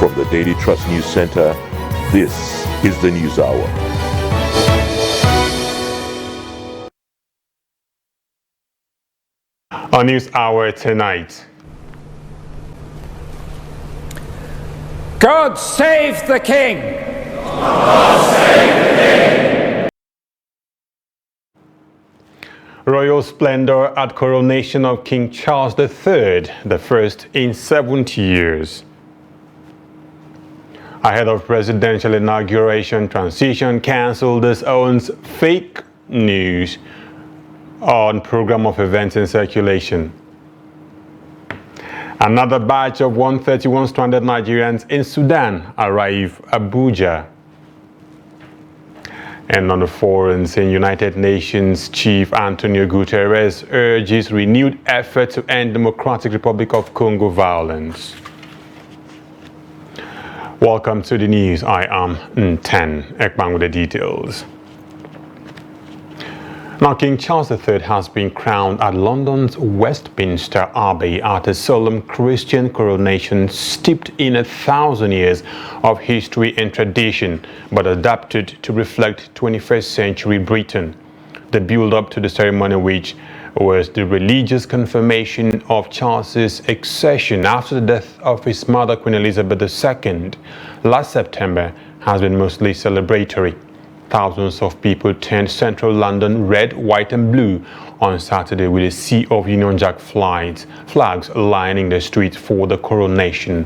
From the Daily Trust News Center, this is the News Hour. On News Hour tonight. God save the King! God save the King! Royal splendor at coronation of King Charles III, the first in 70 years. Ahead of presidential inauguration, Transition Council disowns fake news on program of events in circulation. Another batch of 131 stranded Nigerians in Sudan arrive Abuja. And on the foreign scene, United Nations Chief Antonio Guterres urges renewed effort to end Democratic Republic of Congo violence. Welcome to the news. I am Nten Ekbang with the details. Now, King Charles III has been crowned at London's Westminster Abbey at a solemn Christian coronation steeped in 1,000 years of history and tradition, but adapted to reflect 21st century Britain. The build-up to the ceremony, which was the religious confirmation of Charles's accession after the death of his mother, Queen Elizabeth II, last September, has been mostly celebratory. Thousands of people turned central London red, white and blue on Saturday with a sea of Union Jack flags lining the streets for the coronation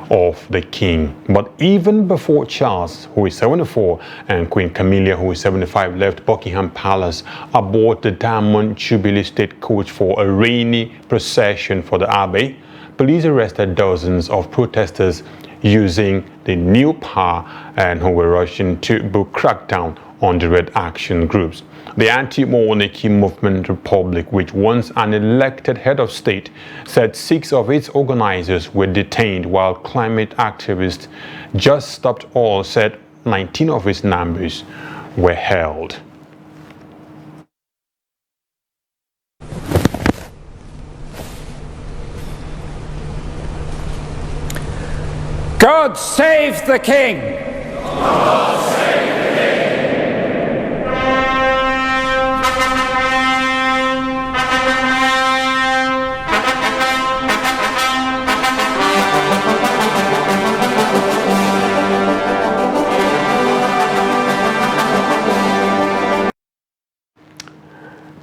of the King. But even before Charles, who is 74, and Queen Camilla, who is 75, left Buckingham Palace aboard the Diamond Jubilee State Coach for a rainy procession for the Abbey, police arrested dozens of protesters using the new power and who were rushing to book crackdown on the Red Action groups. The anti-monarchy movement Republic, which wants an elected head of state, said 6 of its organizers were detained, while climate activists Just Stop Oil said 19 of its members were held. God save the King! God save the King!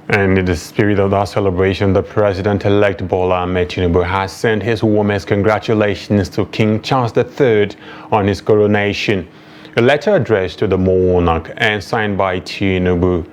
And in the spirit of that celebration, the President-elect Bola Ahmed Tinubu has sent his warmest congratulations to King Charles III on his coronation. A letter addressed to the monarch and signed by Tinubu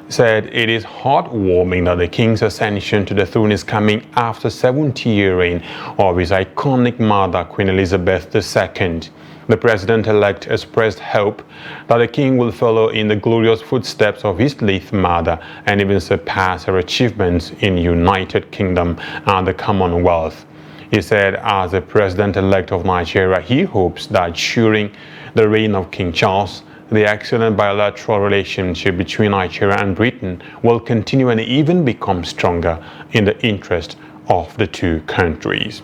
said it is heartwarming that the King's ascension to the throne is coming after 70-year reign of his iconic mother, Queen Elizabeth II. The President-elect expressed hope that the King will follow in the glorious footsteps of his late mother and even surpass her achievements in United Kingdom and the Commonwealth. He said, as the President-elect of Nigeria, he hopes that during the reign of King Charles, the excellent bilateral relationship between Nigeria and Britain will continue and even become stronger in the interest of the two countries.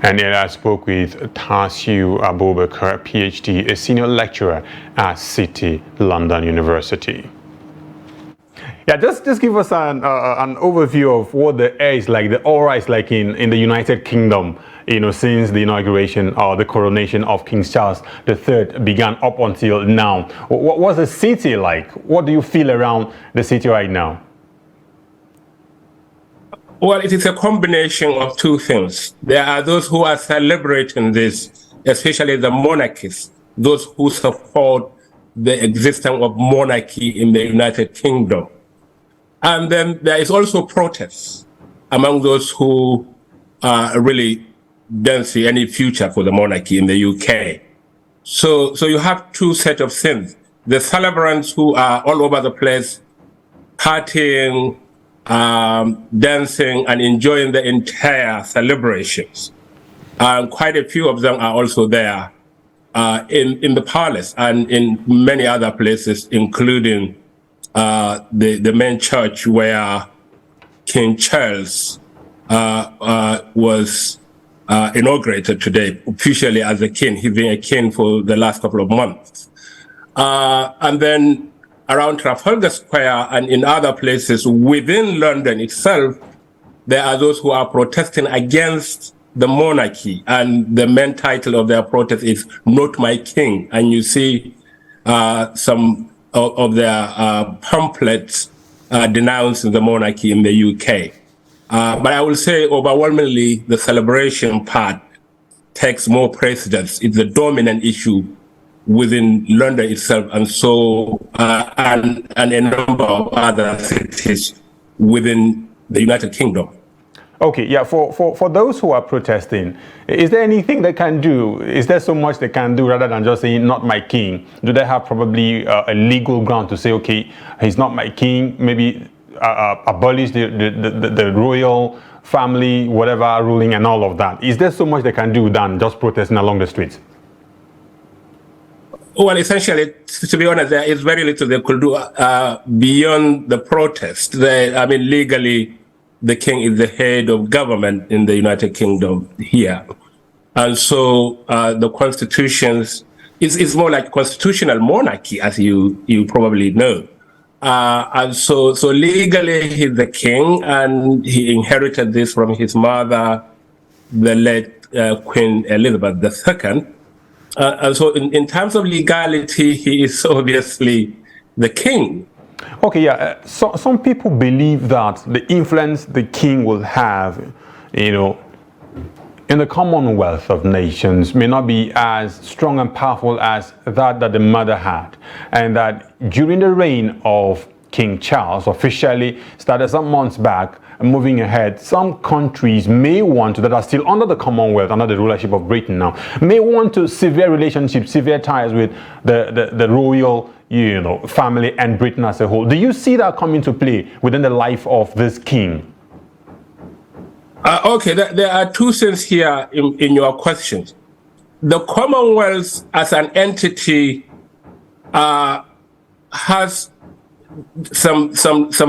And here I spoke with Tasiu Abubakar, PhD, a senior lecturer at City London University. Yeah, just give us an overview of what the air is like, the aura is like in the United Kingdom, since the inauguration or the coronation of King Charles III began up until now. What's the city like? What do you feel around the city right now? Well, it is a combination of two things. There are those who are celebrating this, especially the monarchists, those who support the existence of monarchy in the United Kingdom. And then there is also protests among those who really don't see any future for the monarchy in the UK. So you have two sets of things. The celebrants who are all over the place, partying, dancing and enjoying the entire celebrations. Quite a few of them are also there in the palace and in many other places, including the main church where King Charles was inaugurated today, officially as a king. He's been a king for the last couple of months. And then around Trafalgar Square and in other places within London itself, there are those who are protesting against the monarchy. And the main title of their protest is "Not My King." And you see some of their pamphlets denouncing the monarchy in the UK. But I will say overwhelmingly the celebration part takes more precedence. It's the dominant issue within London itself, and so and a number of other cities within the United Kingdom. Okay, yeah, for those who are protesting, is there anything they can do? Is there so much they can do rather than just saying, "Not my king"? Do they have probably a legal ground to say, okay, he's not my king, maybe abolish the royal family, whatever ruling and all of that? Is there so much they can do than just protesting along the streets? Well, essentially, to be honest, there is very little they could do beyond the protest. Legally, the king is the head of government in the United Kingdom here. And so the constitutions is more like constitutional monarchy, as you probably know. And so legally he's the king, and he inherited this from his mother, the late Queen Elizabeth II. And so in terms of legality, he is obviously the king. Okay, yeah. So some people believe that the influence the king will have, in the Commonwealth of Nations may not be as strong and powerful as that the mother had. And that during the reign of King Charles, officially started some months back, and moving ahead, some countries may want to, that are still under the Commonwealth, under the rulership of Britain now, may want to sever relationships, sever ties with the royal family and Britain as a whole. Do you see that come into play within the life of this king? Okay, there are two things here in your questions. The Commonwealth as an entity has some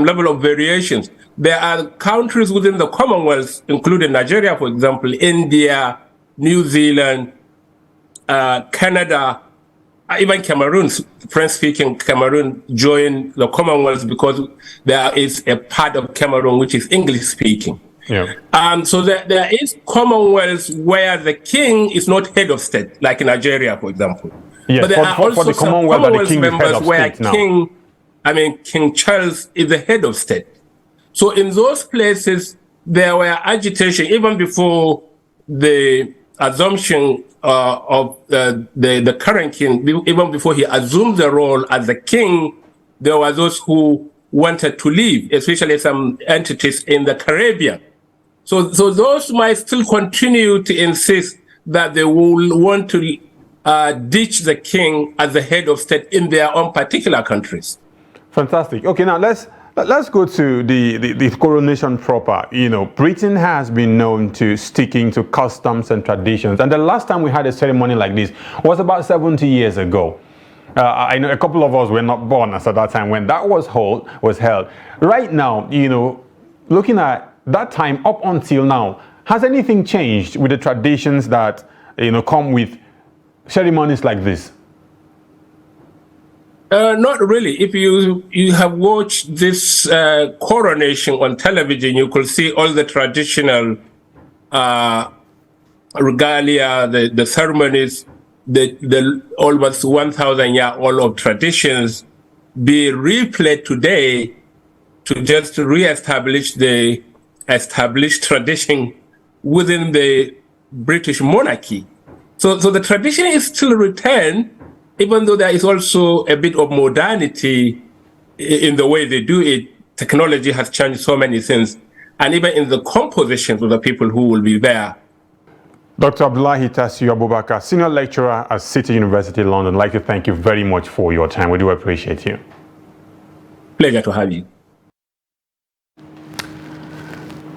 level of variations. There are countries within the Commonwealth, including Nigeria, for example, India, New Zealand, Canada, even Cameroon, French-speaking Cameroon joined the Commonwealth because there is a part of Cameroon which is English-speaking. Yeah. So there is Commonwealth where the king is not head of state, like in Nigeria, for example. Yes, but there are also the some Commonwealth members where King Charles is the head of state. So in those places, there were agitation even before the assumption of the current king, even before he assumed the role as the king. There were those who wanted to leave, especially some entities in the Caribbean. So those might still continue to insist that they will want to ditch the king as the head of state in their own particular countries. Fantastic. Okay, now let's go to the coronation proper. Britain has been known to sticking to customs and traditions. And the last time we had a ceremony like this was about 70 years ago. I know a couple of us were not born at that time when that was held. Right now, looking at that time up until now, has anything changed with the traditions that, come with ceremonies like this? Not really. If you have watched this coronation on television, you could see all the traditional regalia, the ceremonies, the almost 1,000-year-old of traditions be replayed today to just re-establish the established tradition within the British monarchy. So the tradition is still retained, even though there is also a bit of modernity in the way they do it. Technology has changed so many things, and even in the compositions of the people who will be there. Dr. Abdullahi Tasiu Abubakar, Senior Lecturer at City University, London, I'd like to thank you very much for your time. We do appreciate you. Pleasure to have you.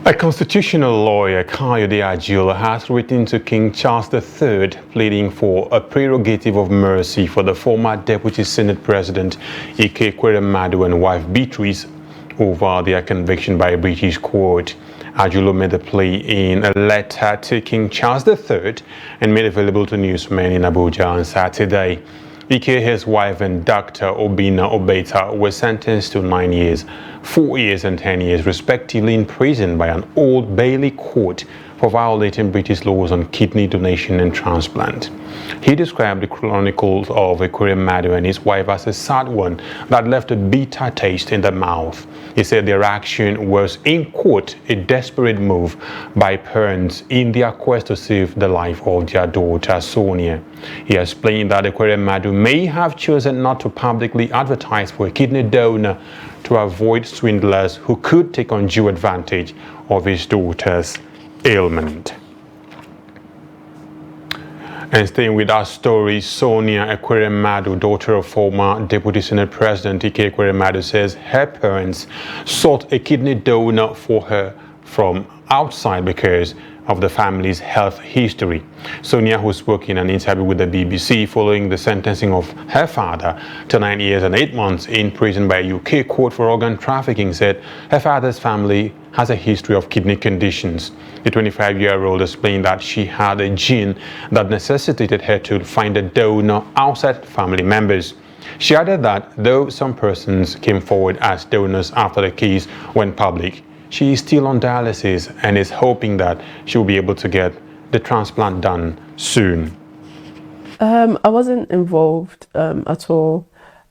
A constitutional lawyer, Kayode Adeola, has written to King Charles III pleading for a prerogative of mercy for the former Deputy Senate President Ike Ekweremadu and wife Beatrice over their conviction by a British court. Ajulo made the plea in a letter to King Charles III and made available to newsmen in Abuja on Saturday. Ike, his wife, and Dr. Obinna Obeta were sentenced to 9 years, 4 years, and 10 years, respectively, in prison by an Old Bailey court for violating British laws on kidney donation and transplant. He described the chronicles of Ekweremadu and his wife as a sad one that left a bitter taste in the mouth. He said their action was, in quote, a desperate move by parents in their quest to save the life of their daughter, Sonia. He explained that Ekweremadu may have chosen not to publicly advertise for a kidney donor to avoid swindlers who could take undue advantage of his daughter's ailment. And staying with our story, Sonia Ekweremadu, daughter of former Deputy Senate President Ike Ekweremadu, says her parents sought a kidney donor for her from outside because of the family's health history. Sonia, who spoke in an interview with the BBC following the sentencing of her father to 9 years and 8 months in prison by a UK court for organ trafficking, said her father's family has a history of kidney conditions. The 25-year-old explained that she had a gene that necessitated her to find a donor outside family members. She added that though some persons came forward as donors after the case went public, she is still on dialysis and is hoping that she will be able to get the transplant done soon. I wasn't involved at all.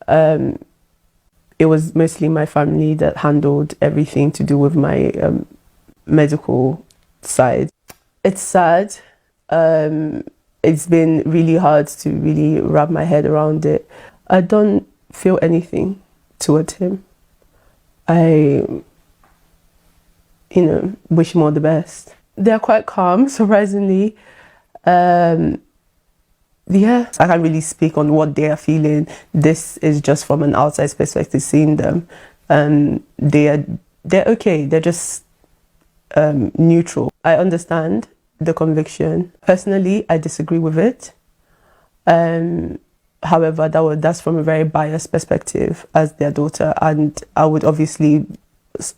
It was mostly my family that handled everything to do with my medical side. It's sad. It's been really hard to really wrap my head around it. I don't feel anything towards him. I wish him all the best. They're quite calm, surprisingly. Yeah, I can't really speak on what they are feeling. This is just from an outside perspective, seeing them. They're okay. They're just neutral. I understand the conviction. Personally, I disagree with it. However, that's from a very biased perspective as their daughter, and I would obviously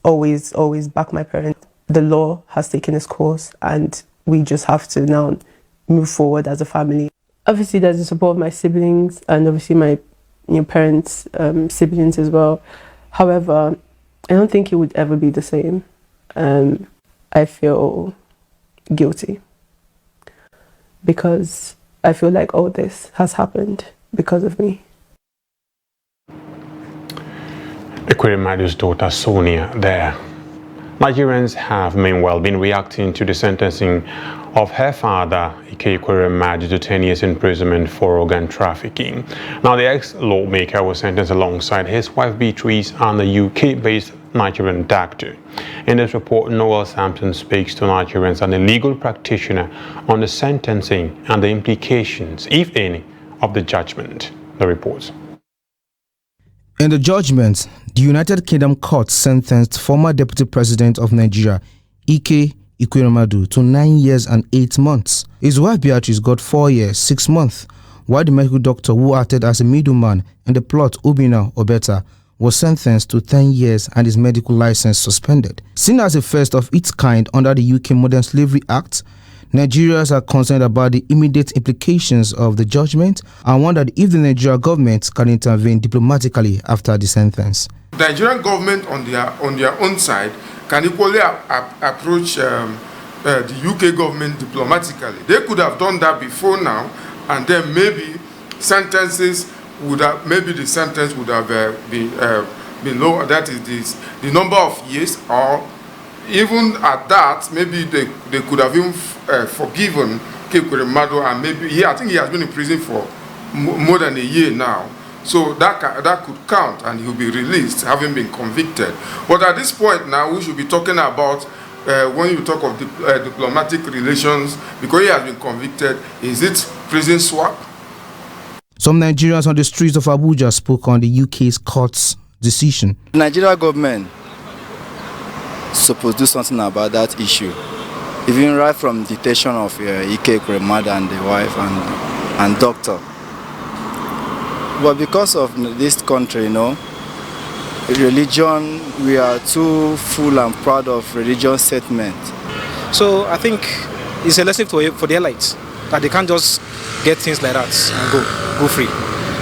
always back my parents. The law has taken its course, and we just have to now move forward as a family. Obviously, there's the support of my siblings, and obviously my parents' siblings as well. However, I don't think it would ever be the same. I feel guilty because I feel like all this has happened because of me. Ekweremadu's daughter Sonia there. Nigerians have meanwhile been reacting to the sentencing of her father, Ike Ekweremadu, to 10 years imprisonment for organ trafficking. Now, the ex-lawmaker was sentenced alongside his wife Beatrice and the UK-based Nigerian doctor. In this report, Noel Sampson speaks to Nigerians and a legal practitioner on the sentencing and the implications, if any, of the judgment. The reports. In the judgment, the United Kingdom court sentenced former Deputy President of Nigeria, Ike Ekweremadu, to 9 years and 8 months. His wife Beatrice got 4 years, 6 months, while the medical doctor who acted as a middleman in the plot, Obinna Obeta, was sentenced to 10 years and his medical license suspended. Seen as the first of its kind under the UK Modern Slavery Act, Nigerians are concerned about the immediate implications of the judgment and wondered if the Nigerian government can intervene diplomatically after the sentence. The Nigerian government on their own side can equally approach the UK government diplomatically. They could have done that before now, and then maybe the sentence would have been lower. That is the number of years, or even at that, maybe they could have even forgiven Ekweremadu, and maybe I think he has been in prison for more than a year now. So that could count, and he'll be released, having been convicted. But at this point now, we should be talking about when you talk of diplomatic relations, because he has been convicted. Is it prison swap? Some Nigerians on the streets of Abuja spoke on the UK's court's decision. The Nigerian government supposed to do something about that issue, even right from detention of Ike Ekweremadu and the wife and doctor. But because of this country, religion, we are too full and proud of religion statement. So I think it's a lesson for the elites that they can't just get things like that and go free.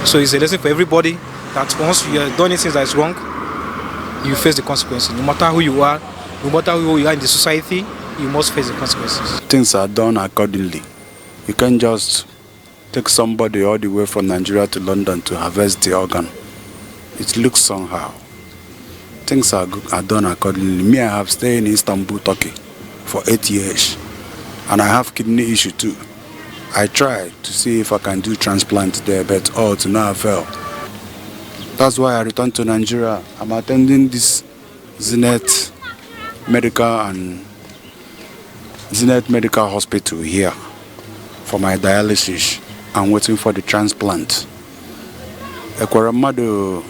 So it's a lesson for everybody that once you have done anything that is wrong, you face the consequences. No matter who you are, no matter who you are in the society, you must face the consequences. Things are done accordingly. You can't just take somebody all the way from Nigeria to London to harvest the organ. It looks somehow. Things are done accordingly. Me, I have stayed in Istanbul, Turkey for 8 years. And I have kidney issue too. I tried to see if I can do transplant there, but to no avail. That's why I returned to Nigeria. I'm attending this Zenith Medical Hospital here for my dialysis. I'm waiting for the transplant. Ekweremadu,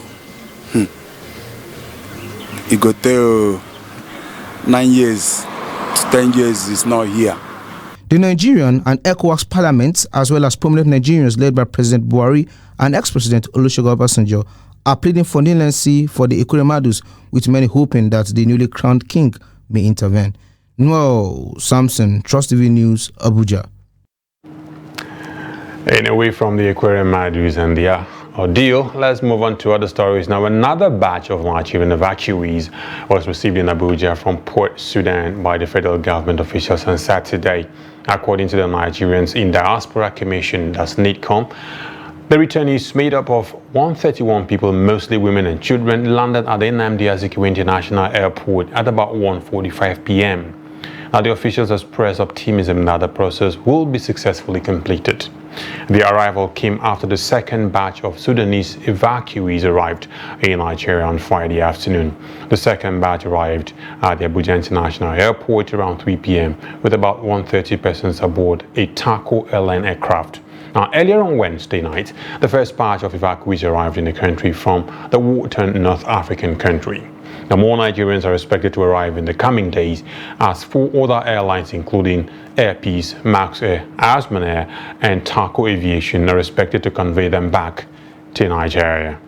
he got there 9 years to 10 years is not here. The Nigerian and ECOWAS parliaments, as well as prominent Nigerians led by President Buhari and ex-President Olusegun Obasanjo, are pleading for leniency for the Ekweremadus, with many hoping that the newly crowned king may intervene. Noel Samson, Trust TV News, Abuja. And away from the Ekweremadus and their ordeal, let's move on to other stories. Now, another batch of Nigerian evacuees was received in Abuja from Port Sudan by the federal government officials on Saturday. According to the Nigerians in Diaspora Commission, that's NIDCOM, the returnees, made up of 131 people, mostly women and children, landed at the Nnamdi Azikiwe International Airport at about 1:45 p.m. Now, the officials expressed optimism that the process will be successfully completed. The arrival came after the second batch of Sudanese evacuees arrived in Nigeria on Friday afternoon. The second batch arrived at the Abuja International Airport around 3 p.m. with about 130 persons aboard a Taco airline aircraft. Now, earlier on Wednesday night, the first batch of evacuees arrived in the country from the war-torn North African country. Now, more Nigerians are expected to arrive in the coming days as 4 other airlines, including Air Peace, Max Air, Asman Air, and Taco Aviation, are expected to convey them back to Nigeria.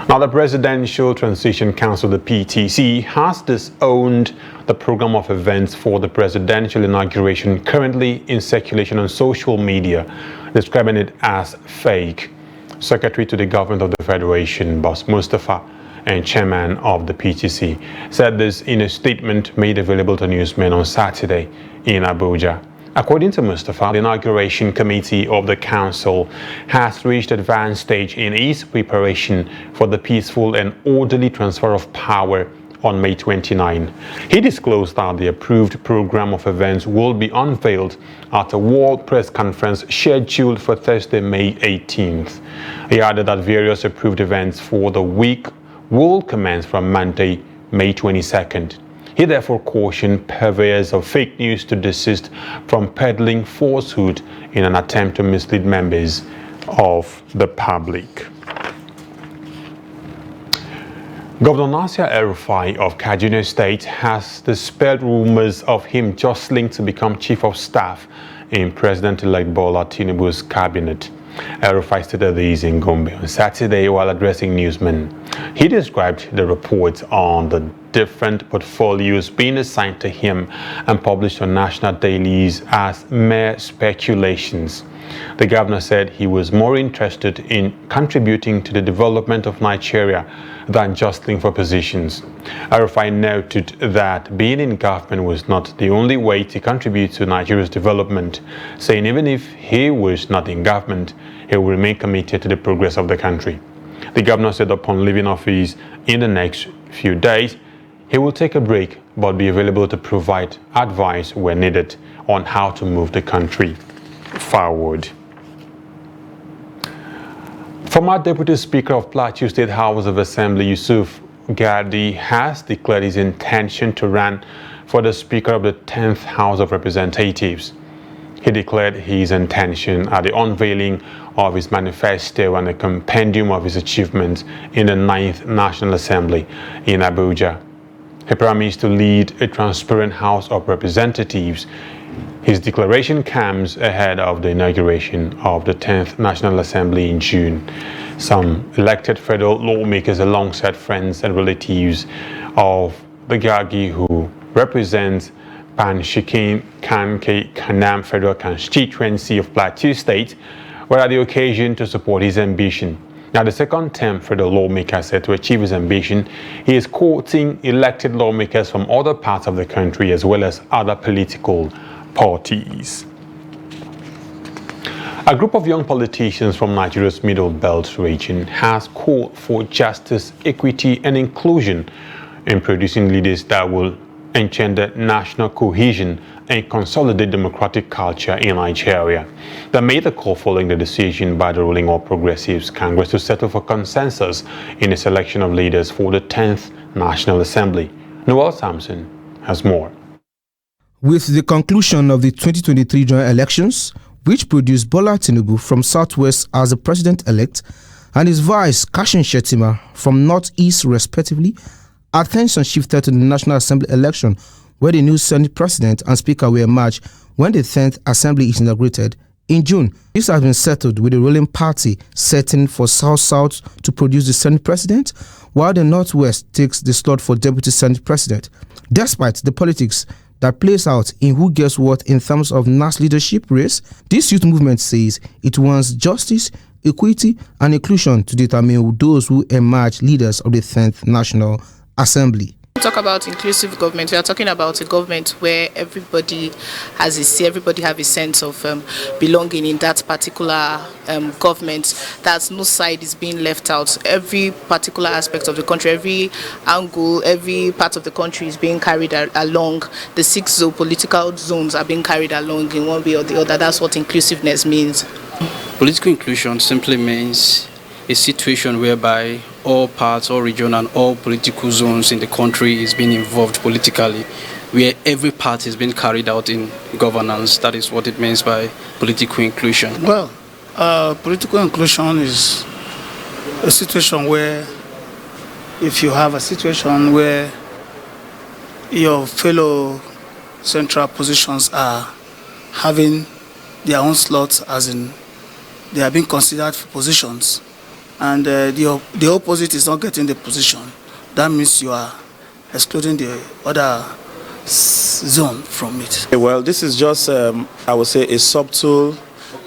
Now, the Presidential Transition Council, the PTC, has disowned the program of events for the presidential inauguration currently in circulation on social media, describing it as fake. Secretary to the Government of the Federation, Boss Mustafa, and Chairman of the PTC, said this in a statement made available to newsmen on Saturday in Abuja. According to Mustafa, the inauguration committee of the council has reached advanced stage in its preparation for the peaceful and orderly transfer of power on May 29. He disclosed that the approved program of events will be unveiled at a World Press Conference scheduled for Thursday, May 18th. He added that various approved events for the week will commence from Monday, May 22nd. He therefore cautioned purveyors of fake news to desist from peddling falsehood in an attempt to mislead members of the public. Governor Nasir El-Rufai of Kaduna State has dispelled rumors of him jostling to become Chief of Staff in President-elect Bola Tinubu's cabinet. El-Rufai stated this in Gombe on Saturday while addressing newsmen. He described the reports on the different portfolios being assigned to him and published on national dailies as mere speculations. The governor said he was more interested in contributing to the development of Nigeria than jostling for positions. El-Rufai noted that being in government was not the only way to contribute to Nigeria's development, saying even if he was not in government, he will remain committed to the progress of the country. The governor said upon leaving office in the next few days, he will take a break but be available to provide advice where needed on how to move the country forward. Former Deputy Speaker of Plateau State House of Assembly Yusuf Gadi has declared his intention to run for the Speaker of the 10th House of Representatives. He declared his intention at the unveiling of his manifesto and a compendium of his achievements in the 9th National Assembly in Abuja. He promised to lead a transparent House of Representatives His declaration comes ahead of the inauguration of the 10th National Assembly in June. Some elected federal lawmakers alongside friends and relatives of the Gagi who represent Panshikin Kanke Kanam Federal Constituency of Plateau State were at the occasion to support his ambition. Now, the second-term federal lawmaker said to achieve his ambition, he is courting elected lawmakers from other parts of the country as well as other political parties. A group of young politicians from Nigeria's Middle Belt region has called for justice, equity, and inclusion in producing leaders that will engender national cohesion and consolidate democratic culture in Nigeria. They made the call following the decision by the ruling All Progressives Congress to settle for consensus in the selection of leaders for the 10th National Assembly. Noel Sampson has more. With the conclusion of the 2023 general elections, which produced Bola Tinubu from Southwest as the president-elect and his vice Kashim Shettima from Northeast respectively, attention shifted to the National Assembly election, where the new Senate President and Speaker will emerge when the 10th Assembly is inaugurated in June. This has been settled with the ruling party setting for South-South to produce the Senate President, while the Northwest takes the slot for Deputy Senate President. Despite the politics that plays out in who gets what in terms of NAS leadership race, this youth movement says it wants justice, equity, and inclusion to determine those who emerge leaders of the 10th National Assembly. Talk about inclusive government. We are talking about a government where everybody has a say, everybody have a sense of belonging in that particular government. That no side is being left out. Every particular aspect of the country, every angle, every part of the country is being carried along. The 6 political zones are being carried along in one way or the other. That's what inclusiveness means. Political inclusion simply means a situation whereby all parts, all region, and all political zones in the country is being involved politically, where every part is being carried out in governance. That is what it means by political inclusion. Well, political inclusion is a situation where if you have a situation where your fellow central positions are having their own slots, as in they are being considered for positions, and the opposite is not getting the position, that means you are excluding the other zone from it. Well, this is just, I would say, a subtle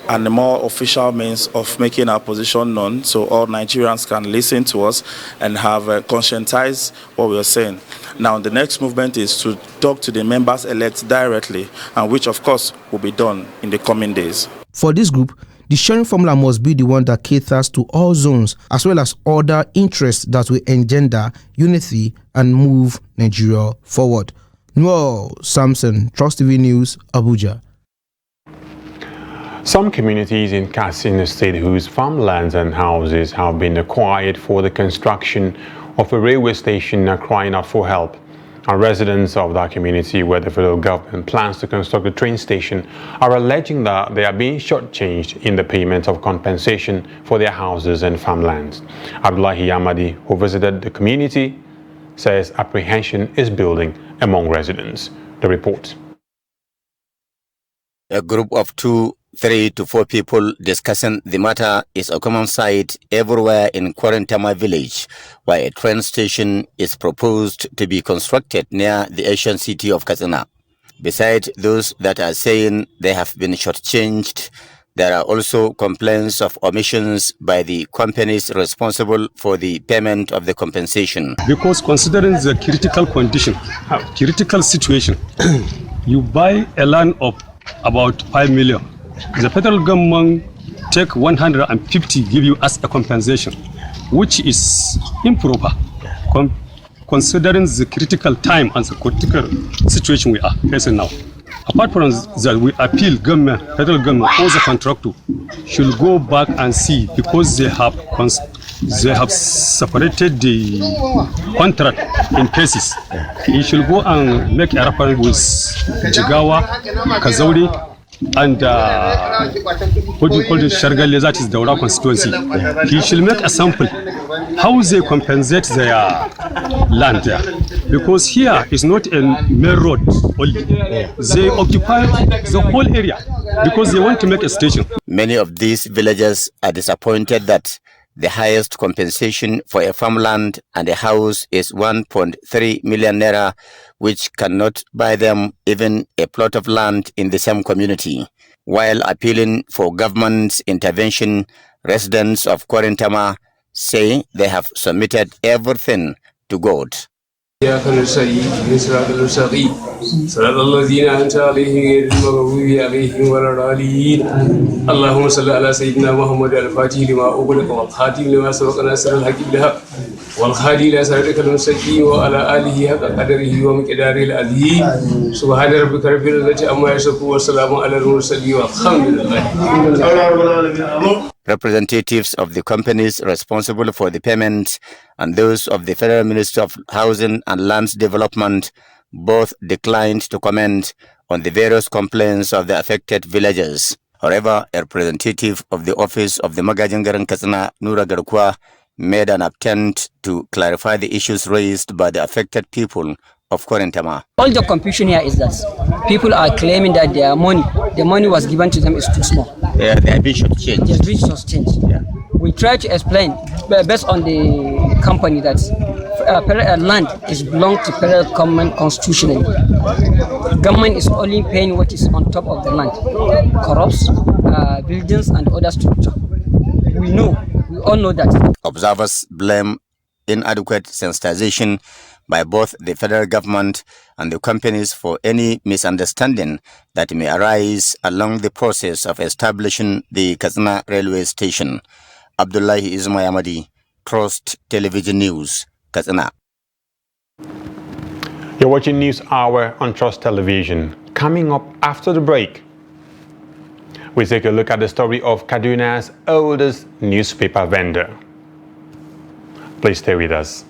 and a more official means of making our position known, so all Nigerians can listen to us and have conscientized what we are saying. Now, the next movement is to talk to the members-elect directly, and which, of course, will be done in the coming days. For this group, the sharing formula must be the one that caters to all zones as well as other interests that will engender unity and move Nigeria forward. Noel Sampson, Trust TV News, Abuja. Some communities in Katsina State whose farmlands and houses have been acquired for the construction of a railway station are crying out for help. And residents of that community where the federal government plans to construct a train station are alleging that they are being shortchanged in the payment of compensation for their houses and farmlands. Abdullahi Yamadi, who visited the community, says apprehension is building among residents. The report. A group of 3 to 4 people discussing the matter is a common sight everywhere in Kwarentama village, where a train station is proposed to be constructed near the ancient city of Katsina. Besides those that are saying they have been shortchanged, there are also complaints of omissions by the companies responsible for the payment of the compensation. Because considering the critical condition, critical situation, you buy a land of about 5 million. The federal government take 150 give you as a compensation, which is improper, considering the critical time and the critical situation we are facing now. Apart from that, we appeal government, federal government, or the contractor should go back and see, because they have separated the contract in cases. He should go and make a reference with Jigawa, Kazauri, and what you call the Shargalle, that is the Daura constituency. He should make a sample how they compensate their land there. Because here is not a main road only. They occupy the whole area because they want to make a station. Many of these villagers are disappointed that the highest compensation for a farmland and a house is 1.3 million naira, which cannot buy them even a plot of land in the same community. While appealing for government's intervention, residents of Korentama say they have submitted everything to God. إياك نستعين اهدنا الصراط المستقيم صراط الذين أنعمت عليهم غير المغضوب عليهم ولا الضالين اللهم صل على سيدنا محمد الفاتح لما أغلق والخاتم لما سبق ناصر الحق بالحق والهادي إلى صراطك المستقيم وعلى آله حق قدره ومقداره العظيم سبحان ربك رب العزة عما يصفون والسلام على المرسلين والحمد لله. Representatives of the companies responsible for the payments and those of the Federal Ministry of Housing and Lands Development both declined to comment on the various complaints of the affected villagers. However, a representative of the office of the Magajingaran Katsina, Nura Garkwa, made an attempt to clarify the issues raised by the affected people of Korentama. All the confusion here is that people are claiming that the money was given to them is too small. Yeah, they have been shortchanged. They have been shortchanged. Yeah. We try to explain based on the company that land is belong to federal government constitutionally. Government is only paying what is on top of the land, crops, buildings, and other structure. We all know that. Observers blame inadequate sensitization by both the federal government and the companies for any misunderstanding that may arise along the process of establishing the Katsina railway station. Abdullahi Ismail Ahmadi, Trust Television News, Katsina. You're watching News Hour on Trust Television. Coming up after the break, we take a look at the story of Kaduna's oldest newspaper vendor. Please stay with us.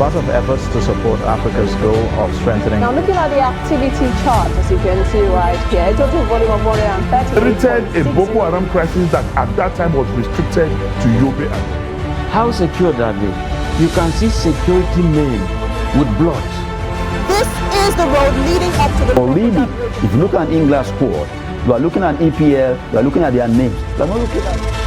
part of efforts to support Africa's goal of strengthening. Now looking at the activity chart, as you can see right here, a total volume of 130. Created a Boko Haram crisis that at that time was restricted to Yobe. How secure are they? You can see security men with blood. This is the road leading up to the... Already, if you look at English squad, you are looking at EPL, you are looking at their names. You are not looking at...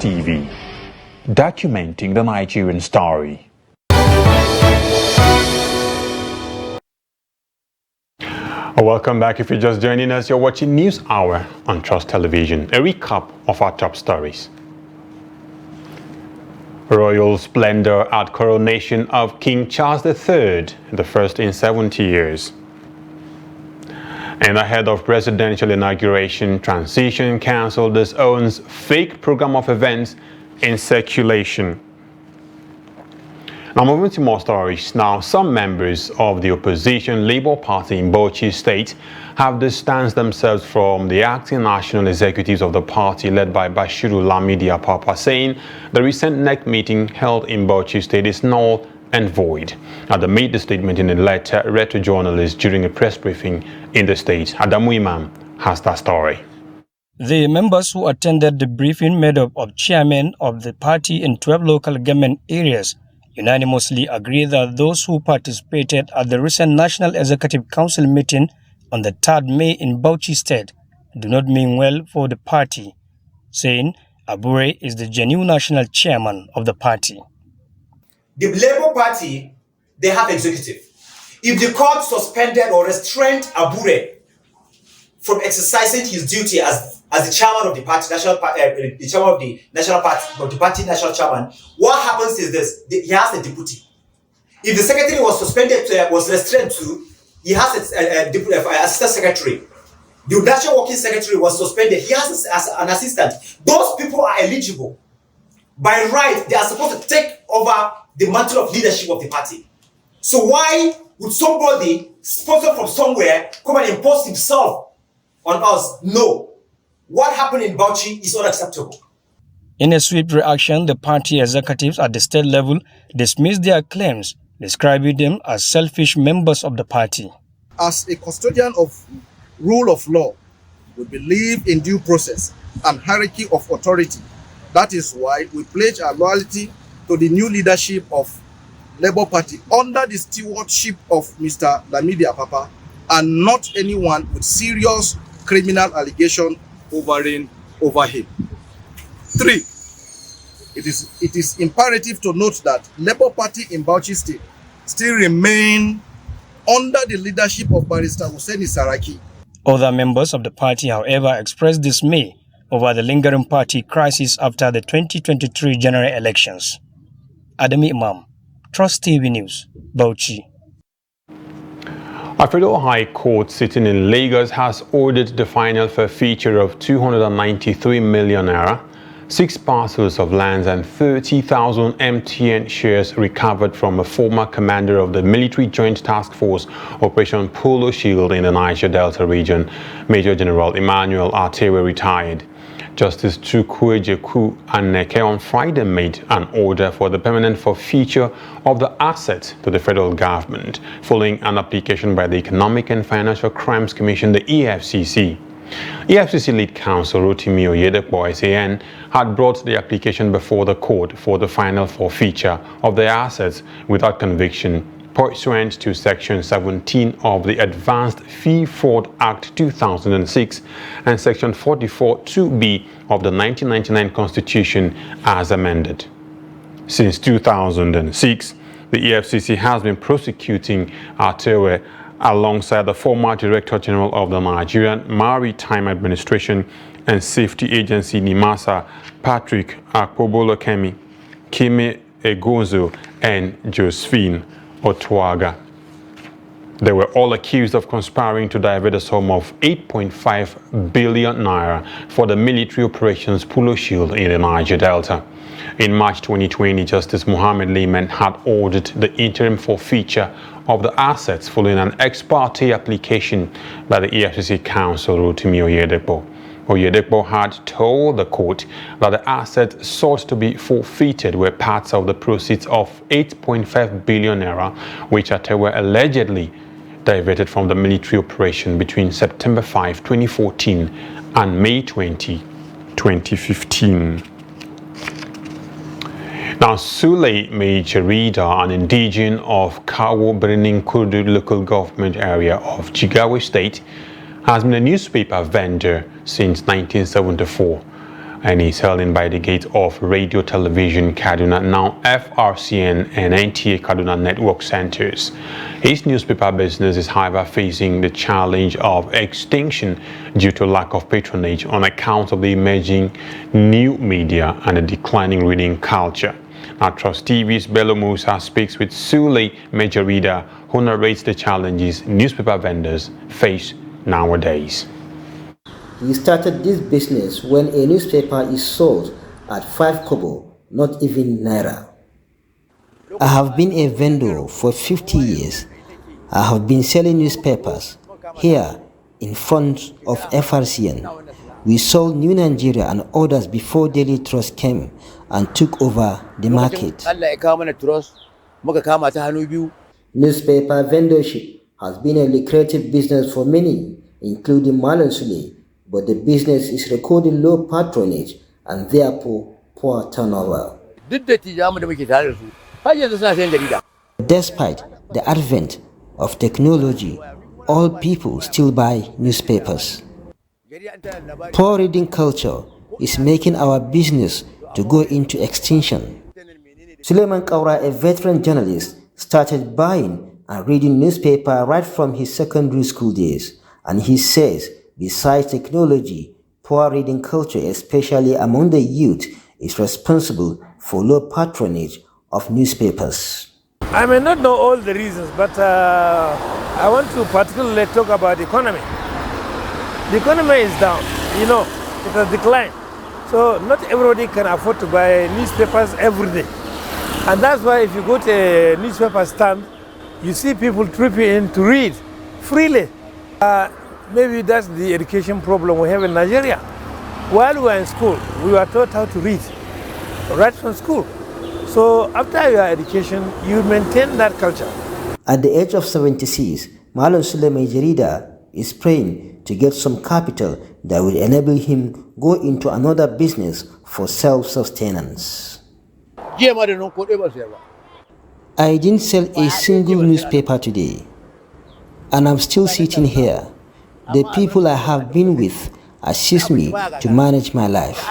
Trust TV, documenting the Nigerian story. Welcome back. If you're just joining us, you're watching News Hour on Trust Television. A recap of our top stories. Royal splendor at coronation of King Charles III, the first in 70 years. And ahead of presidential inauguration, Transition Council disowns fake program of events in circulation. Now moving to more stories. Now, some members of the opposition Labour Party in Bauchi State have distanced themselves from the acting national executives of the party led by Bashiru Lamidi Apapa, saying the recent NEC meeting held in Bauchi State is null and void. Now, they made the statement in a letter read to journalists during a press briefing in the state. Adamu Imam has that story. The members who attended the briefing, made up of chairmen of the party in 12 local government areas, unanimously agree that those who participated at the recent National Executive Council meeting on the 3rd May in Bauchi State do not mean well for the party, saying Abure is the genuine national chairman of the party. The Labour Party, they have executive. If the court suspended or restrained Abure from exercising his duty as the chairman of the party, the chairman of the national party, of the party national chairman, what happens is this: he has a deputy. If the secretary was suspended, was restrained to, he has a assistant secretary. The national working secretary was suspended. He has an assistant. Those people are eligible. By right, they are supposed to take over the mantle of leadership of the party. So why would somebody sponsored from somewhere come and impose himself on us? No. What happened in Bauchi is unacceptable. In a swift reaction, the party executives at the state level dismissed their claims, describing them as selfish members of the party. As a custodian of rule of law, we believe in due process and hierarchy of authority. That is why we pledge our loyalty to the new leadership of Labour Party under the stewardship of Mr. Lamidi Apapa, and not anyone with serious criminal allegation hovering over him. 3. It is imperative to note that Labour Party in Bauchi State still remain under the leadership of Barrister Hussaini Saraki. Other members of the party, however, expressed dismay over the lingering party crisis after the 2023 general elections. Adami Imam, Trust TV News, Bauchi. A federal high court sitting in Lagos has ordered the final forfeiture of 293 million naira, 6 parcels of lands and 30,000 MTN shares recovered from a former commander of the Military Joint Task Force Operation Polo Shield in the Niger Delta region, Major General Emmanuel Atewe, retired. Justice Chukwuejeku Anneke on Friday made an order for the permanent forfeiture of the assets to the federal government, following an application by the Economic and Financial Crimes Commission, the EFCC. EFCC lead counsel Rotimi Oyedepo SAN had brought the application before the court for the final forfeiture of the assets without conviction, pursuant to Section 17 of the Advanced Fee Fraud Act 2006 and Section 44(2)(b) of the 1999 Constitution as amended. Since 2006, the EFCC has been prosecuting Atewe alongside the former Director General of the Nigerian Maritime Administration and Safety Agency NIMASA, Patrick Akpobolokemi, Kime Egonzo, and Josephine Otuaga. They were all accused of conspiring to divert a sum of 8.5 billion naira for the military operations Polo Shield in the Niger Delta. In March 2020, Justice Mohammed Lehman had ordered the interim forfeiture of the assets following an ex parte application by the EFCC counsel Rotimi Oyedepo. Oyedepo had told the court that the assets sought to be forfeited were parts of the proceeds of 8.5 billion naira, which Atewe allegedly diverted from the military operation between September 5, 2014 and May 20, 2015. Now, Sule Mejirida, an indigene of Kawo Birnin Kudu local government area of Jigawa State, has been a newspaper vendor since 1974. and is held by the gate of Radio Television Kaduna, now FRCN and NTA Kaduna Network Centers. His newspaper business is, however, facing the challenge of extinction due to lack of patronage on account of the emerging new media and a declining reading culture. Now, Trust TV's Bello Musa speaks with Sule Majorida, who narrates the challenges newspaper vendors face nowadays. We started this business when a newspaper is sold at 5 kobo, not even naira. I have been a vendor for 50 years. I have been selling newspapers here in front of FRCN. We sold New Nigeria and others before Daily Trust came and took over the market. Newspaper vendorship has been a lucrative business for many, including Malan Sule, but the business is recording low patronage and therefore poor turnover. Despite the advent of technology, all people still buy newspapers. Poor reading culture is making our business to go into extinction. Suleiman Kaura, a veteran journalist, started buying and reading newspaper right from his secondary school days, and he says besides technology, poor reading culture, especially among the youth, is responsible for low patronage of newspapers. I may not know all the reasons, but I want to particularly talk about the economy. The economy is down, it has declined. So not everybody can afford to buy newspapers every day. And that's why if you go to a newspaper stand, you see people tripping in to read freely. Maybe that's the education problem we have in Nigeria. While we were in school, we were taught how to read, right from school. So after your education, you maintain that culture. At the age of 76, Malan Sule Majorida is praying to get some capital that will enable him go into another business for self-sustenance. I didn't sell a single newspaper today, and I'm still sitting here. The people I have been with assist me to manage my life.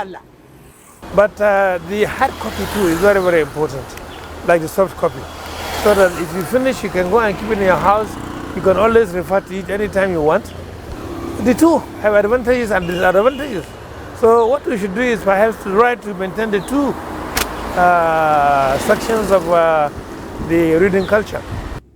But the hard copy too is very, very important, like the soft copy. So that if you finish, you can go and keep it in your house. You can always refer to it anytime you want. The two have advantages and disadvantages. So what we should do is perhaps to try to maintain the two sections of the reading culture.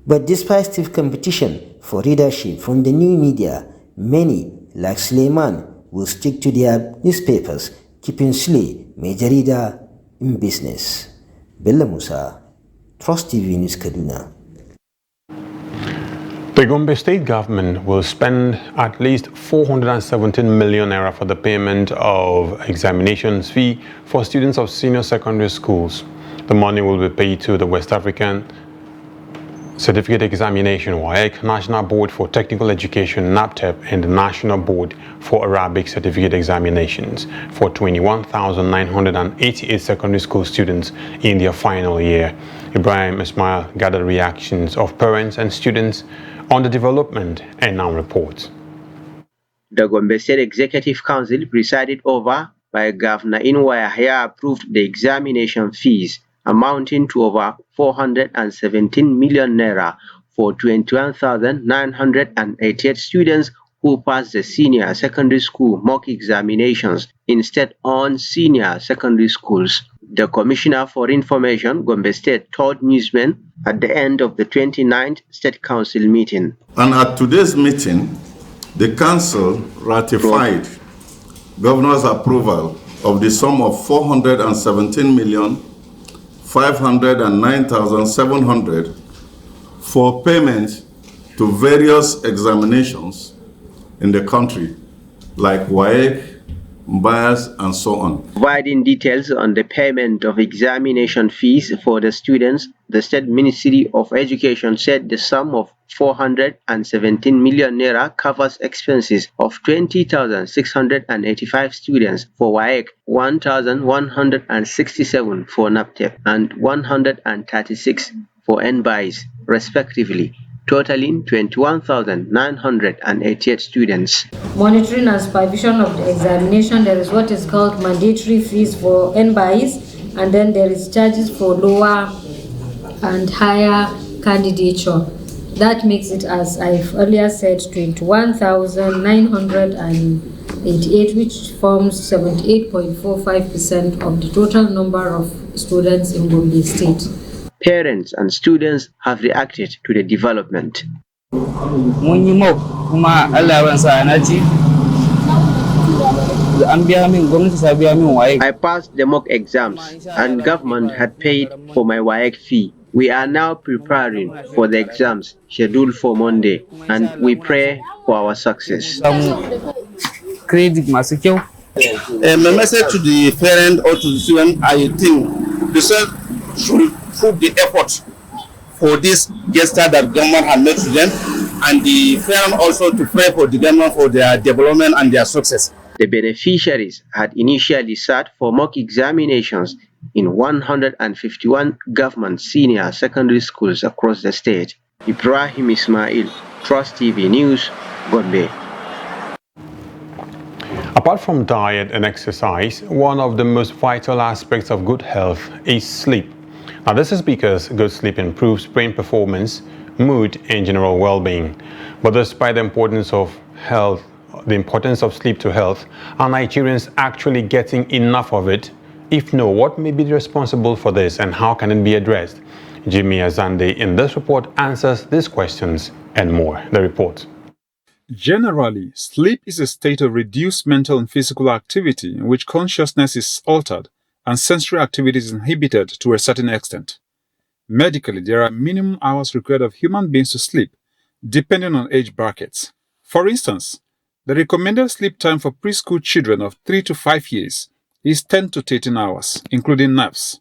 But despite stiff competition for readership from the new media, many, like Suleiman, will stick to their newspapers, keeping Sule Majorida in business. Bello Musa, Trust TV News Kaduna. The Gombe State government will spend at least 417 million naira for the payment of examinations fee for students of senior secondary schools. The money will be paid to the West African Certificate Examination WAEC, National Board for Technical Education NAPTEP, and the National Board for Arabic Certificate Examinations for 21,988 secondary school students in their final year. Ibrahim Ismail gathered reactions of parents and students on the development and now reports. The Gombe State Executive Council, presided over by Governor Inouye Yahya, approved the examination fees amounting to over 417 million naira for 21,988 students who passed the senior secondary school mock examinations in state-owned senior secondary schools. The Commissioner for Information, Gombe State, told newsmen at the end of the 29th State Council meeting. And at today's meeting, the Council ratified Governor's approval of the sum of 417,509,700 for payment to various examinations in the country, like WAEC, Bias, and so on. Providing details on the payment of examination fees for the students, the State Ministry of Education said the sum of 417 million naira covers expenses of 20,685 students for WAEC, 1,167 for NAPTEP, and 136 for NBIS, respectively. totaling 21,988 students. Monitoring and supervision of the examination, there is what is called mandatory fees for NBIs, and then there is charges for lower and higher candidature. That makes it, as I've earlier said, 21,988, which forms 78.45% of the total number of students in Gombe State. Parents and students have reacted to the development. I passed the mock exams and government had paid for my WAEC fee. We are now preparing for the exams scheduled for Monday, and we pray for our success. My message to the parent or to the student, I think the student should put the effort for this gesture that government has made to them, and the parent also to pray for the government for their development and their success. The beneficiaries had initially sat for mock examinations in 151 government senior secondary schools across the state. Ibrahim Ismail, Trust TV News, Gombe. Apart from diet and exercise, one of the most vital aspects of good health is sleep. Now, this is because good sleep improves brain performance, mood, and general well-being. But despite the importance of sleep to health, are Nigerians actually getting enough of it? If no, what may be responsible for this and how can it be addressed? Jimmy Azande in this report answers these questions and more. The report. Generally, sleep is a state of reduced mental and physical activity in which consciousness is altered and sensory activity is inhibited to a certain extent. Medically, there are minimum hours required of human beings to sleep, depending on age brackets. For instance, the recommended sleep time for preschool children of 3 to 5 years is 10 to 13 hours, including naps.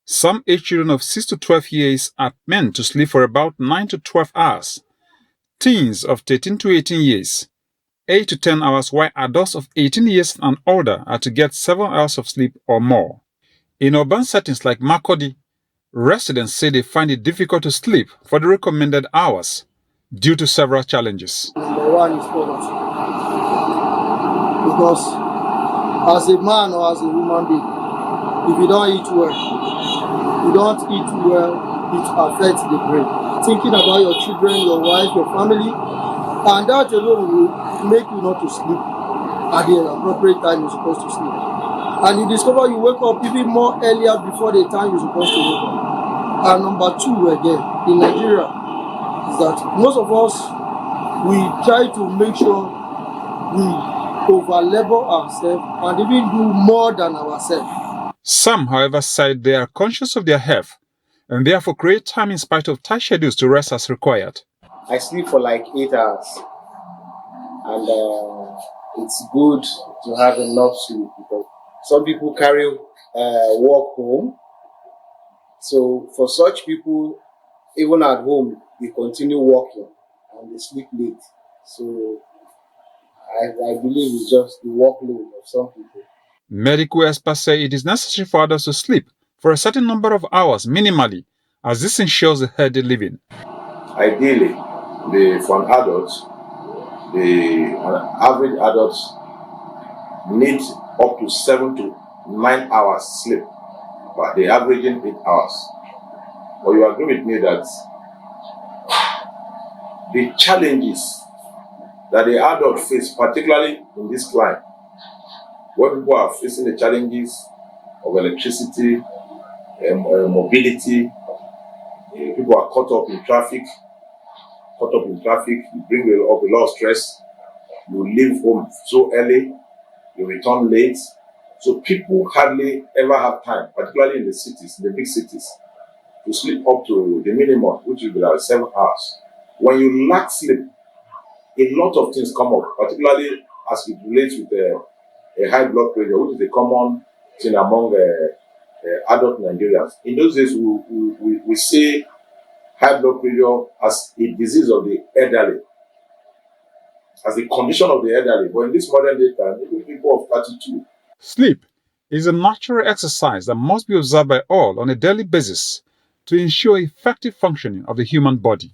Some age children of 6 to 12 years are meant to sleep for about 9 to 12 hours. Teens of 13 to 18 years, 8 to 10 hours, while adults of 18 years and older are to get 7 hours of sleep or more. In urban settings like Makurdi, residents say they find it difficult to sleep for the recommended hours due to several challenges. Number one is poverty. Because as a man or as a woman being, if you don't eat well, it affects the brain. Thinking about your children, your wife, your family, and that alone will make you not to sleep at the appropriate time you're supposed to sleep. And you discover you wake up even more earlier before the time you're supposed to wake up. And number two, again, in Nigeria, is that most of us, we try to make sure we over-labor ourselves and even do more than ourselves. Some, however, said they are conscious of their health and therefore create time in spite of tight schedules to rest as required. I sleep for like 8 hours, and it's good to have enough sleep because some people carry work home. So for such people, even at home, they continue working and they sleep late. So I believe it's just the workload of some people. Medical experts say it is necessary for others to sleep for a certain number of hours minimally, as this ensures a healthy living. Ideally, for an adult, the average adults need up to 7 to 9 hours sleep, but they averaging 8 hours. But you agree with me that the challenges that the adult face, particularly in this climate, where people are facing the challenges of electricity, mobility, people are caught up in traffic, you bring up a lot of stress, you leave home so early, you return late. So people hardly ever have time, particularly in the cities, the big cities, to sleep up to the minimum, which will be like 7 hours. When you lack sleep, a lot of things come up, particularly as it relates with a high blood pressure, which is a common thing among adult Nigerians. In those days, we say high blood pressure as a disease of the elderly, as a condition of the elderly. But in this modern day time, even people of 32. Sleep is a natural exercise that must be observed by all on a daily basis to ensure effective functioning of the human body.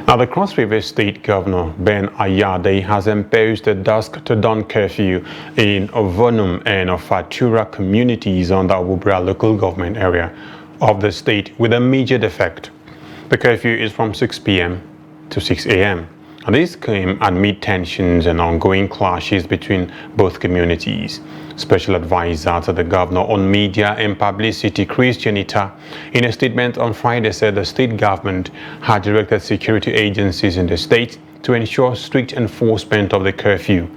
Now, the Cross River State Governor Ben Ayade has imposed a dusk to dawn curfew in Ovonum and Fatura communities on the Awubra local government area of the state with a major effect. The curfew is from 6 p.m. to 6 a.m. And this came amid tensions and ongoing clashes between both communities. Special advisor to the governor on media and publicity, Christian Ita, in a statement on Friday said the state government had directed security agencies in the state to ensure strict enforcement of the curfew.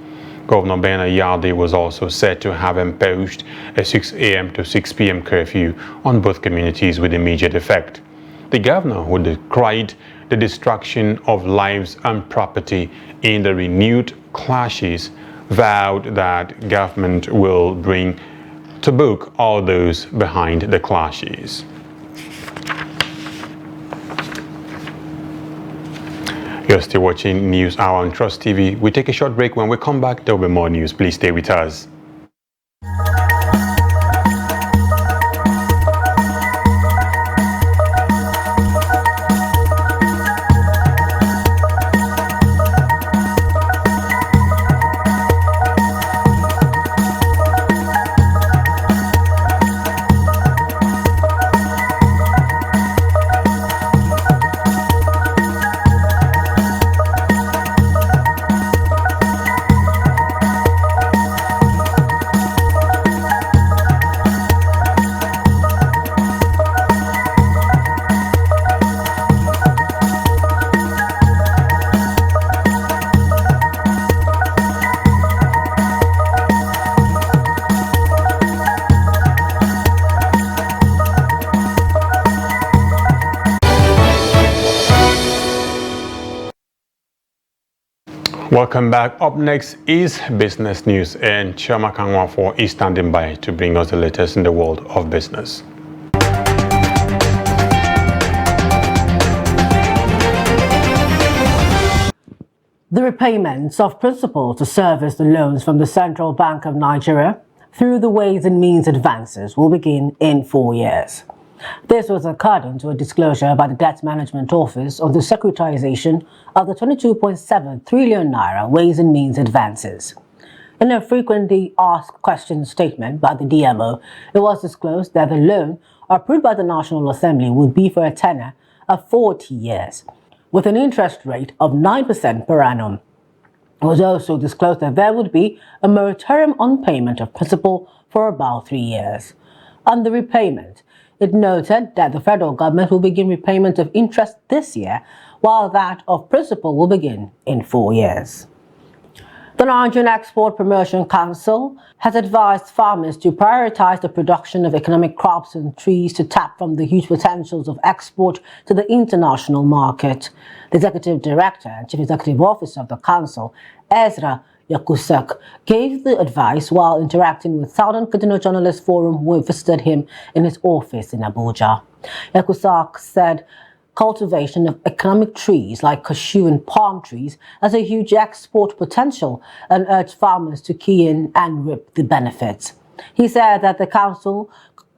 Governor Ben Ayade was also said to have imposed a 6 a.m. to 6 p.m. curfew on both communities with immediate effect. The governor, who decried the destruction of lives and property in the renewed clashes, vowed that government will bring to book all those behind the clashes. You're still watching News Hour on Trust TV. We take a short break. When we come back, there will be more news. Please stay with us. Welcome back. Up next is business news, and Chioma Kanwafo is standing by to bring us the latest in the world of business. The repayments of principal to service the loans from the Central Bank of Nigeria through the Ways and Means advances will begin in 4 years. This was according to a disclosure by the Debt Management Office on the securitization of the 22.7 trillion naira Ways and Means advances. In a frequently asked questions statement by the DMO, it was disclosed that the loan approved by the National Assembly would be for a tenure of 40 years, with an interest rate of 9% per annum. It was also disclosed that there would be a moratorium on payment of principal for about 3 years. On the repayment, it noted that the federal government will begin repayment of interest this year, while that of principal will begin in 4 years. The Nigerian Export Promotion Council has advised farmers to prioritize the production of economic crops and trees to tap from the huge potentials of export to the international market. The Executive Director and Chief Executive Officer of the Council, Ezra Yakusak, gave the advice while interacting with Southern Continental Journalists Forum, who visited him in his office in Abuja. Yakusak said cultivation of economic trees like cashew and palm trees has a huge export potential and urged farmers to key in and reap the benefits. He said that the council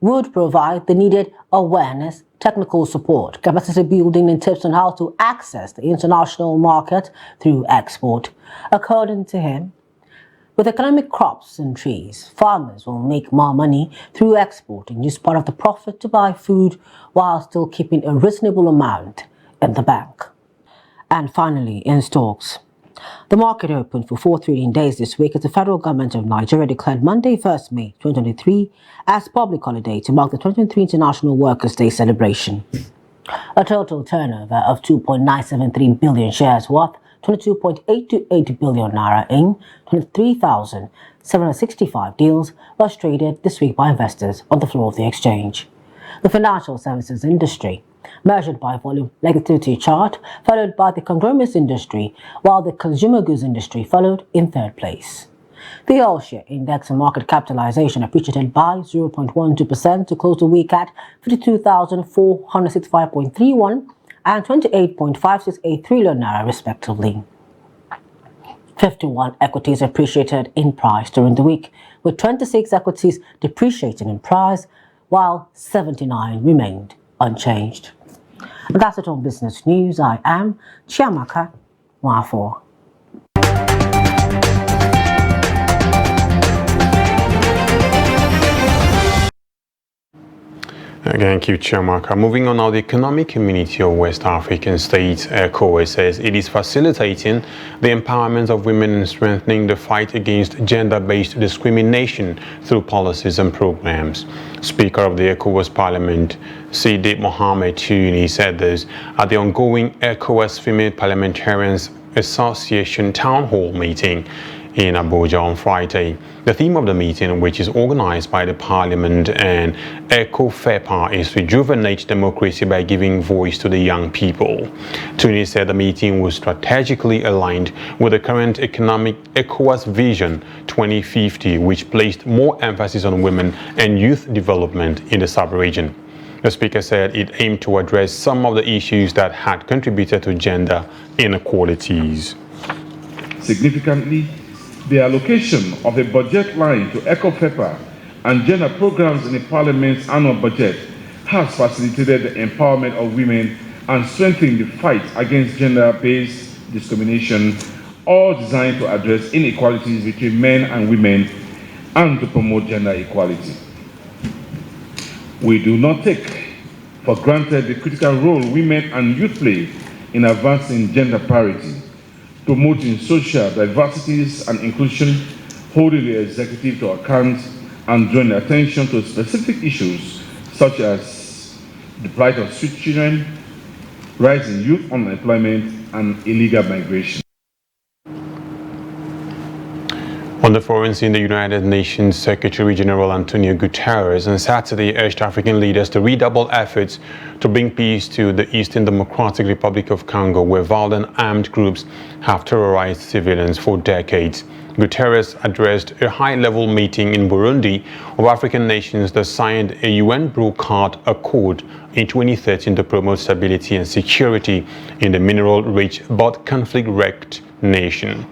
would provide the needed awareness, technical support, capacity building, and tips on how to access the international market through export. According to him, with economic crops and trees, farmers will make more money through export and use part of the profit to buy food while still keeping a reasonable amount in the bank. And finally, in stocks. The market opened for 4 trading days this week as the federal government of Nigeria declared Monday, 1st May 2023 as public holiday to mark the 2023 International Workers' Day celebration. A total turnover of 2.973 billion shares worth 22.828 billion naira in 23,765 deals was traded this week by investors on the floor of the exchange. The financial services industry, measured by volume activity chart, followed by the conglomerates industry, while the consumer goods industry followed in third place. The all-share index and market capitalization appreciated by 0.12% to close the week at 52,465.31 and 28.568 trillion naira respectively. 51 equities appreciated in price during the week, with 26 equities depreciating in price, while 79 remained unchanged. That's it on Business News. I am Chiamaka Nwafo. Thank you, Chiamaka. Moving on now, the Economic Community of West African States, ECOWAS, says it is facilitating the empowerment of women and strengthening the fight against gender-based discrimination through policies and programs. Speaker of the ECOWAS Parliament, Sidi Mohamed Tuni, said this at the ongoing ECOWAS Female Parliamentarians Association Town Hall meeting in Abuja on Friday. The theme of the meeting, which is organized by the Parliament and ECOFEPA, is rejuvenate democracy by giving voice to the young people. Tuni said the meeting was strategically aligned with the current economic ECOWAS Vision 2050, which placed more emphasis on women and youth development in the sub-region. The speaker said it aimed to address some of the issues that had contributed to gender inequalities. Significantly, the allocation of a budget line to ECOFEPA and gender programs in the Parliament's annual budget has facilitated the empowerment of women and strengthened the fight against gender-based discrimination, all designed to address inequalities between men and women and to promote gender equality. We do not take for granted the critical role women and youth play in advancing gender parity, promoting social diversities and inclusion, holding the executive to account, and drawing attention to specific issues such as the plight of street children, rising youth unemployment, and illegal migration. On the foreign scene, the United Nations Secretary General Antonio Guterres on Saturday urged African leaders to redouble efforts to bring peace to the Eastern Democratic Republic of Congo, where violent armed groups have terrorized civilians for decades. Guterres addressed a high-level meeting in Burundi of African nations that signed a UN brokered accord in 2013 to promote stability and security in the mineral-rich but conflict-wrecked nation.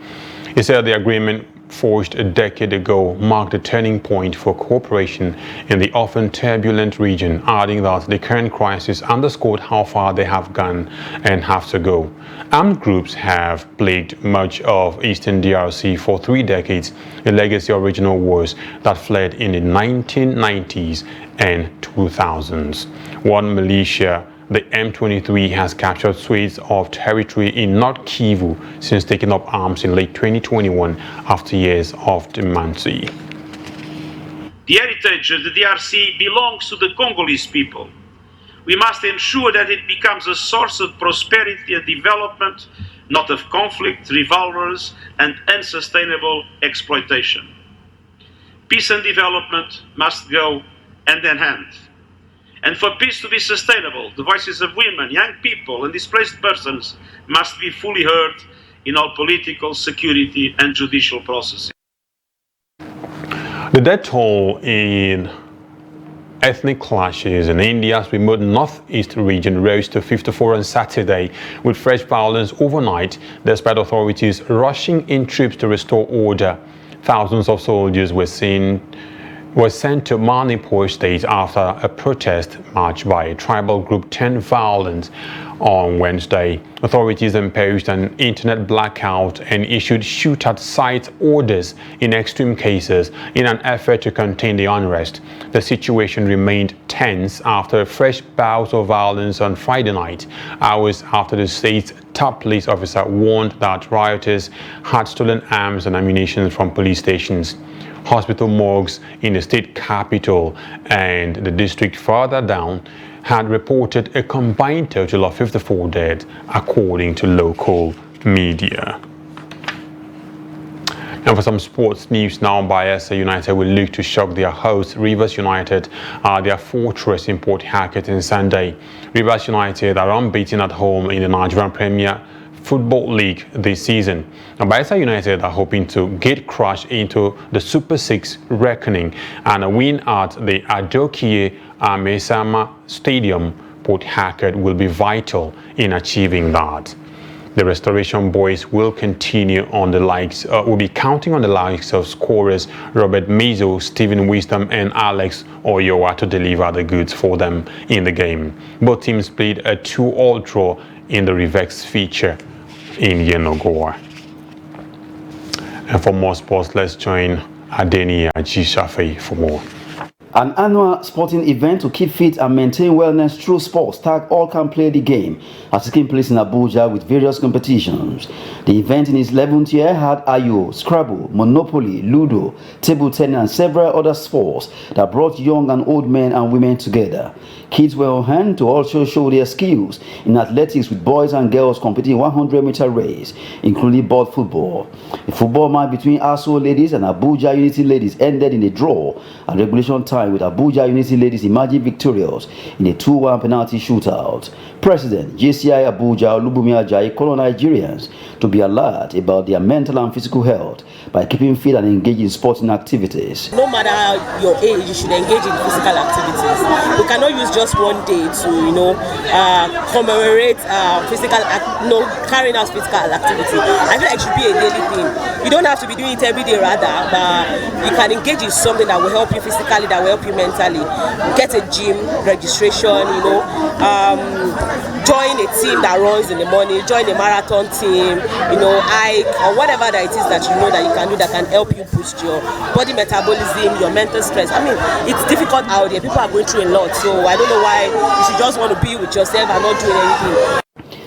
He said the agreement forged a decade ago marked a turning point for cooperation in the often turbulent region, adding that the current crisis underscored how far they have gone and have to go. Armed groups have plagued much of Eastern DRC for 3 decades, a legacy of regional wars that fled in the 1990s and 2000s. One militia, the M23, has captured swathes of territory in North Kivu since taking up arms in late 2021 after years of dormancy. The heritage of the DRC belongs to the Congolese people. We must ensure that it becomes a source of prosperity and development, not of conflict, revolvers, and unsustainable exploitation. Peace and development must go hand in hand. And for peace to be sustainable, the voices of women, young people, and displaced persons must be fully heard in all political, security, and judicial processes. The death toll in ethnic clashes in India's remote northeast region rose to 54 on Saturday, with fresh violence overnight, despite authorities rushing in troops to restore order. Thousands of soldiers were sent to Manipur state after a protest march by a tribal group turned violent on Wednesday. Authorities imposed an internet blackout and issued shoot-at-sight orders in extreme cases in an effort to contain the unrest. The situation remained tense after a fresh bout of violence on Friday night, hours after the state's top police officer warned that rioters had stolen arms and ammunition from police stations. Hospital morgues in the state capital and the district further down had reported a combined total of 54 dead, according to local media. And for some sports news now, Bayelsa United will look to shock their hosts, Rivers United, their fortress in Port Harcourt on Sunday. Rivers United are unbeaten at home in the Nigerian Premier Football League this season. Now, Bayelsa United are hoping to get crushed into the Super 6 reckoning, and a win at the Adokie Amesama Stadium, Port Harcourt, will be vital in achieving that. The Restoration Boys will continue on the likes, will be counting on the likes of scorers Robert Mizo, Stephen Wisdom, and Alex Oyowa to deliver the goods for them in the game. Both teams played a 2-all draw in the Revex feature in Yenagoa. And for more sports, let's join Adeni Ajishafe for more. An annual sporting event to keep fit and maintain wellness through sports tagged All Can Play the Game has taken place in Abuja with various competitions. The event in its 11th year had Ayo, Scrabble, Monopoly, Ludo, table tennis and several other sports that brought young and old men and women together. Kids were on hand to also show their skills in athletics with boys and girls competing in 100-meter race, including board football. A football match between ASO ladies and Abuja Unity ladies ended in a draw at regulation time, with Abuja Unity ladies emerging victorious in a 2-1 penalty shootout. President JCI Abuja Olubunmi Ajayi called on Nigerians to be alert about their mental and physical health by keeping fit and engaged in sporting activities. No matter your age, you should engage in physical activities. We cannot use just one day to, commemorate carrying out physical activity. I feel like it should be a daily thing. You don't have to be doing it every day, rather, but you can engage in something that will help you physically, that will help you mentally. Get a gym registration, join a team that runs in the morning, join a marathon team, hike, or whatever that it is that you know that you can do that can help you boost your body metabolism, your mental stress. I mean, it's difficult out there. People are going through a lot, so I don't know why you should just want to be with yourself and not doing anything.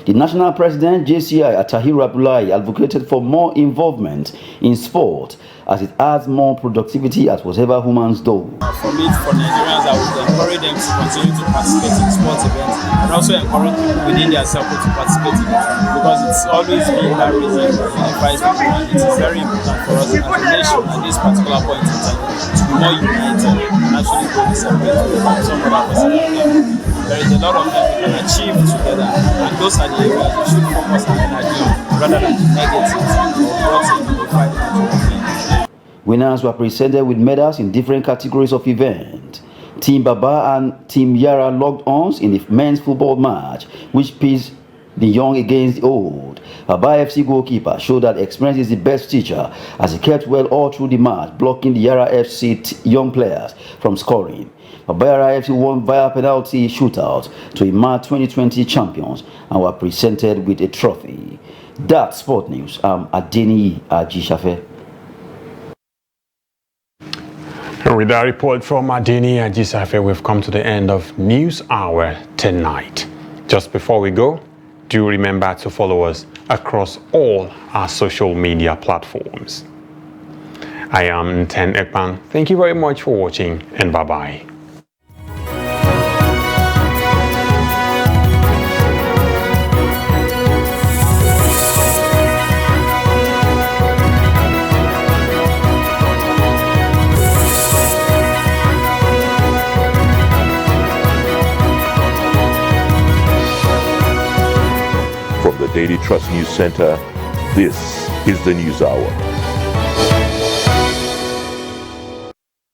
The national president, JCI Tahir Abdullahi, advocated for more involvement in sport as it adds more productivity at whatever humans do. For me, for Nigerians, I would encourage them to continue to participate in sports events and also encourage people within their circle to participate in it, because it's always been that reason that unifies people, and it is very important for us as a nation at this particular point in time to be more united and actually go separate from some other person. There is a lot of things we can achieve together, and those are the areas we should focus our energy on rather than the negatives or what's a unified Nigeria. Winners were presented with medals in different categories of event. Team Baba and Team Yara locked arms in the men's football match, which pits the young against the old. Baba FC goalkeeper showed that experience is the best teacher, as he kept well all through the match, blocking the Yara FC young players from scoring. Baba Yara FC won via penalty shootout to emerge 2020 champions and were presented with a trophy. That's Sport News. I'm Adeni Ajishafe. With that report from Adeni Ajisafe, we've come to the end of News Hour tonight. Just before we go, do remember to follow us across all our social media platforms. I am Nten Ekpan. Thank you very much for watching, and bye-bye. From the Daily Trust News Center, this is the News Hour.